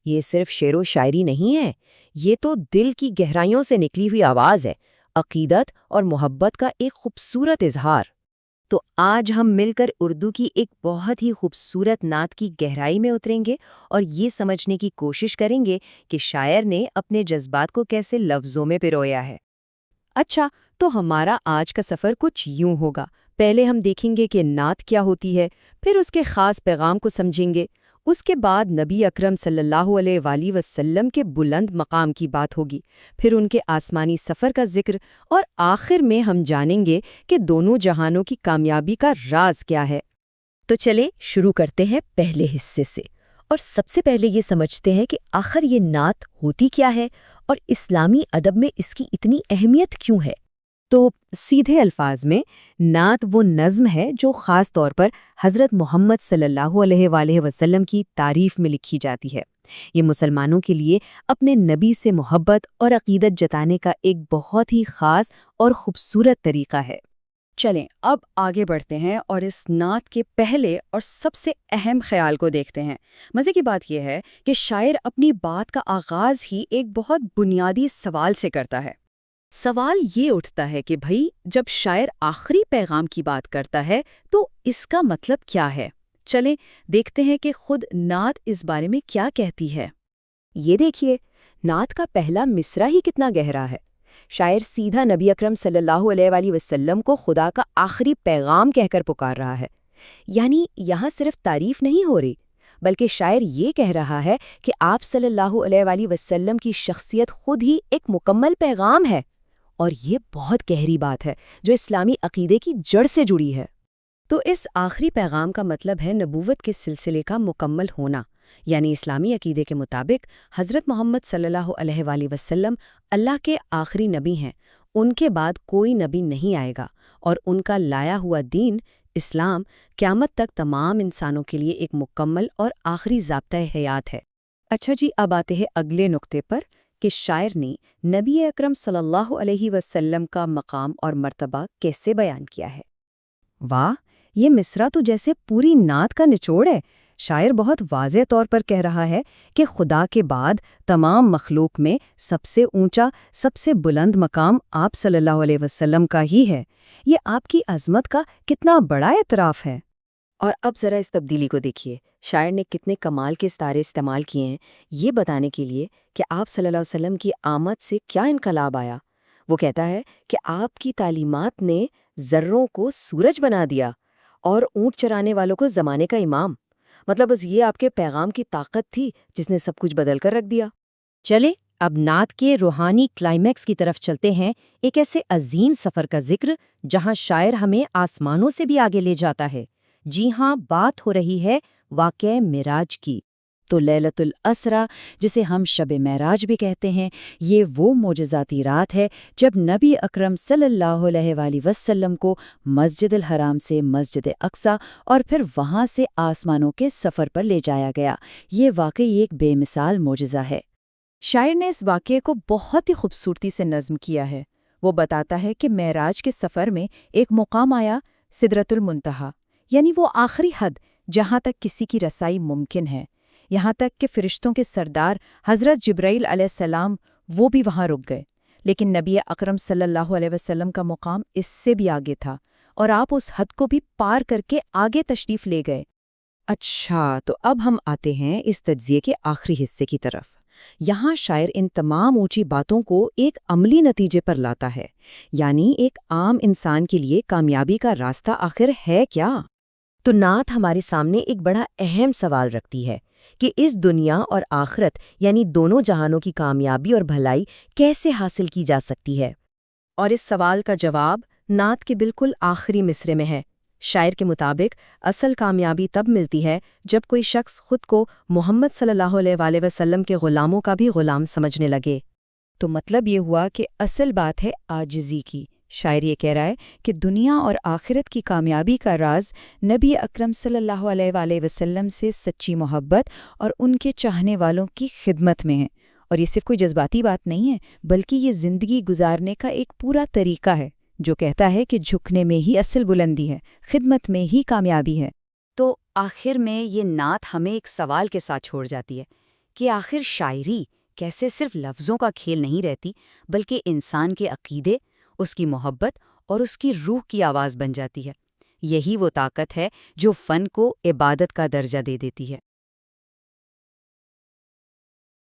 یہ صرف شعر و شاعری نہیں ہے، یہ تو دل کی گہرائیوں سے نکلی ہوئی آواز ہے، عقیدت اور محبت کا ایک خوبصورت اظہار۔ تو آج ہم مل کر اردو کی ایک بہت ہی خوبصورت نعت کی گہرائی میں اتریں گے اور یہ سمجھنے کی کوشش کریں گے کہ شاعر نے اپنے جذبات کو کیسے لفظوں میں پرویا ہے۔ اچھا، تو ہمارا آج کا سفر کچھ یوں ہوگا۔ پہلے ہم دیکھیں گے کہ نعت کیا ہوتی ہے، پھر اس کے خاص پیغام کو سمجھیں گے، اس کے بعد نبی اکرم صلی اللہ علیہ وآلہ وسلم کے بلند مقام کی بات ہوگی، پھر ان کے آسمانی سفر کا ذکر، اور آخر میں ہم جانیں گے کہ دونوں جہانوں کی کامیابی کا راز کیا ہے۔ تو چلیں شروع کرتے ہیں پہلے حصے سے، اور سب سے پہلے یہ سمجھتے ہیں کہ آخر یہ نعت ہوتی کیا ہے اور اسلامی ادب میں اس کی اتنی اہمیت کیوں ہے۔ تو سیدھے الفاظ میں نعت وہ نظم ہے جو خاص طور پر حضرت محمد صلی اللہ علیہ وآلہ وسلم کی تعریف میں لکھی جاتی ہے۔ یہ مسلمانوں کے لیے اپنے نبی سے محبت اور عقیدت جتانے کا ایک بہت ہی خاص اور خوبصورت طریقہ ہے۔ چلیں اب آگے بڑھتے ہیں اور اس نعت کے پہلے اور سب سے اہم خیال کو دیکھتے ہیں۔ مزے کی بات یہ ہے کہ شاعر اپنی بات کا آغاز ہی ایک بہت بنیادی سوال سے کرتا ہے۔ سوال یہ اٹھتا ہے کہ بھئی جب شاعر آخری پیغام کی بات کرتا ہے تو اس کا مطلب کیا ہے؟ چلیں دیکھتے ہیں کہ خود نعت اس بارے میں کیا کہتی ہے۔ یہ دیکھیے، نعت کا پہلا مصرع ہی کتنا گہرا ہے۔ شاعر سیدھا نبی اکرم صلی اللہ علیہ وآلہ وسلم کو خدا کا آخری پیغام کہہ کر پکار رہا ہے۔ یعنی یہاں صرف تعریف نہیں ہو رہی، بلکہ شاعر یہ کہہ رہا ہے کہ آپ صلی اللہ علیہ وآلہ وسلم کی شخصیت خود ہی ایک مکمل پیغام ہے، اور یہ بہت گہری بات ہے جو اسلامی عقیدے کی جڑ سے جڑی ہے۔ تو اس آخری پیغام کا مطلب ہے نبوت کے سلسلے کا مکمل ہونا، یعنی اسلامی عقیدے کے مطابق حضرت محمد صلی اللہ علیہ وآلہ وسلم اللہ کے آخری نبی ہیں، ان کے بعد کوئی نبی نہیں آئے گا، اور ان کا لایا ہوا دین اسلام قیامت تک تمام انسانوں کے لیے ایک مکمل اور آخری ضابطۂ حیات ہے۔ اچھا جی، اب آتے ہیں اگلے نقطے پر کہ شاعر نے نبی اکرم صلی اللہ علیہ وسلم کا مقام اور مرتبہ کیسے بیان کیا ہے۔ واہ، یہ مصرع تو جیسے پوری نعت کا نچوڑ ہے۔ شاعر بہت واضح طور پر کہہ رہا ہے کہ خدا کے بعد تمام مخلوق میں سب سے اونچا، سب سے بلند مقام آپ صلی اللہ علیہ وسلم کا ہی ہے۔ یہ آپ کی عظمت کا کتنا بڑا اعتراف ہے۔ اور اب ذرا اس تبدیلی کو دیکھیے، شاعر نے کتنے کمال کے ستارے استعمال کیے ہیں یہ بتانے کے لیے کہ آپ صلی اللہ علیہ وسلم کی آمد سے کیا انقلاب آیا۔ وہ کہتا ہے کہ آپ کی تعلیمات نے ذروں کو سورج بنا دیا اور اونٹ چرانے والوں کو زمانے کا امام۔ مطلب بس یہ آپ کے پیغام کی طاقت تھی جس نے سب کچھ بدل کر رکھ دیا۔ چلے اب نعت کے روحانی کلائمیکس کی طرف چلتے ہیں، ایک ایسے عظیم سفر کا ذکر جہاں شاعر ہمیں آسمانوں سے بھی آگے لے جاتا ہے۔ جی ہاں، بات ہو رہی ہے واقعہ معراج کی۔ تو لیلۃ الاسریٰ، جسے ہم شب معراج بھی کہتے ہیں، یہ وہ معجزاتی رات ہے جب نبی اکرم صلی اللہ علیہ وآلہ وسلم کو مسجد الحرام سے مسجد اقصیٰ اور پھر وہاں سے آسمانوں کے سفر پر لے جایا گیا۔ یہ واقعی ایک بے مثال معجزہ ہے۔ شاعر نے اس واقعے کو بہت ہی خوبصورتی سے نظم کیا ہے۔ وہ بتاتا ہے کہ معراج کے سفر میں ایک مقام آیا، سدرۃ المنتہا، یعنی وہ آخری حد جہاں تک کسی کی رسائی ممکن ہے، یہاں تک کہ فرشتوں کے سردار حضرت جبرائیل علیہ السلام وہ بھی وہاں رک گئے۔ لیکن نبی اکرم صلی اللہ علیہ وسلم کا مقام اس سے بھی آگے تھا، اور آپ اس حد کو بھی پار کر کے آگے تشریف لے گئے۔ اچھا، تو اب ہم آتے ہیں اس تجزیے کے آخری حصے کی طرف۔ یہاں شاعر ان تمام اونچی باتوں کو ایک عملی نتیجے پر لاتا ہے، یعنی ایک عام انسان کے لیے کامیابی کا راستہ آخر ہے کیا؟ تو نعت ہمارے سامنے ایک بڑا اہم سوال رکھتی ہے کہ اس دنیا اور آخرت یعنی دونوں جہانوں کی کامیابی اور بھلائی کیسے حاصل کی جا سکتی ہے۔ اور اس سوال کا جواب نعت کے بالکل آخری مصرعے میں ہے۔ شاعر کے مطابق اصل کامیابی تب ملتی ہے جب کوئی شخص خود کو محمد صلی اللہ علیہ وآلہ وسلم کے غلاموں کا بھی غلام سمجھنے لگے۔ تو مطلب یہ ہوا کہ اصل بات ہے عاجزی کی۔ شاعر یہ کہہ رہا ہے کہ دنیا اور آخرت کی کامیابی کا راز نبی اکرم صلی اللہ علیہ وآلہ وسلم سے سچی محبت اور ان کے چاہنے والوں کی خدمت میں ہے۔ اور یہ صرف کوئی جذباتی بات نہیں ہے، بلکہ یہ زندگی گزارنے کا ایک پورا طریقہ ہے جو کہتا ہے کہ جھکنے میں ہی اصل بلندی ہے، خدمت میں ہی کامیابی ہے۔ تو آخر میں یہ نعت ہمیں ایک سوال کے ساتھ چھوڑ جاتی ہے کہ آخر شاعری کیسے صرف لفظوں کا کھیل نہیں رہتی، بلکہ انسان کے عقیدے، اس کی محبت اور اس کی روح کی آواز بن جاتی ہے۔ یہی وہ طاقت ہے جو فن کو عبادت کا درجہ دے دیتی ہے۔